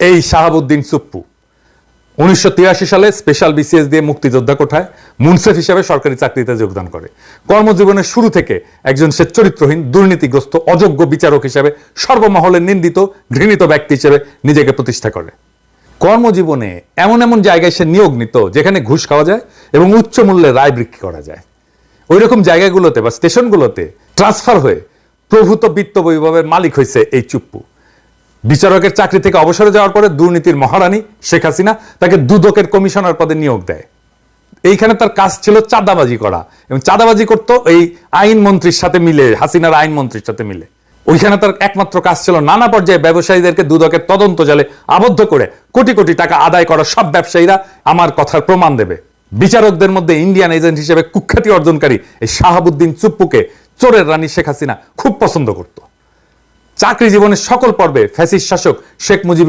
এই শাহাবুদ্দিন চুপ্পু 1983 সালে special BCS দিয়ে মুক্তিযোদ্ধা কোঠায় মুনসেফ হিসেবে সরকারি চাকরিতে যোগদান করে। কর্মজীবনের শুরু থেকে একজন সে চরিত্রহীন, দুর্নীতিগ্রস্ত, অযোগ্য বিচারক হিসেবে সর্বমহলে নিন্দিত, ঘৃণিত ব্যক্তি হিসেবে নিজেকে প্রতিষ্ঠা করে। কর্মজীবনে এমন এমন জায়গায় সে নিয়োগ নিত যেখানে ঘুষ খাওয়া যায় এবং উচ্চ মূল্যে রায় বিক্রি করা যায়। ওই রকম জায়গাগুলোতে বা স্টেশনগুলোতে ট্রান্সফার হয়ে প্রভূত বিত্ত বৈভবের মালিক হয়েছে এই চুপ্পু। বিচারকের চাকরি থেকে অবসরে যাওয়ার পরে দুর্নীতির মহারানী শেখ হাসিনা তাকে দুদকের কমিশনার পদে নিয়োগ দেয়। এইখানে তার কাজ ছিল চাঁদাবাজি করা, এবং চাঁদাবাজি করতো এই আইন মন্ত্রীর সাথে মিলে, হাসিনার আইন মন্ত্রীর সাথে মিলে। ওইখানে তার একমাত্র কাজ ছিল নানা পর্যায়ে ব্যবসায়ীদেরকে দুদকের তদন্ত জালে আবদ্ধ করে কোটি কোটি টাকা আদায় করা। সব ব্যবসায়ীরা আমার কথার প্রমাণ দেবে। বিচারকদের মধ্যে ইন্ডিয়ান এজেন্ট হিসেবে কুখ্যাতি অর্জনকারী এই শাহাবুদ্দিন চুপ্পুকে চোরের রানী শেখ হাসিনা খুব পছন্দ করত। চাকরি জীবনের সকল পর্বে ফ্যাসিস্ট শাসক শেখ মুজিবের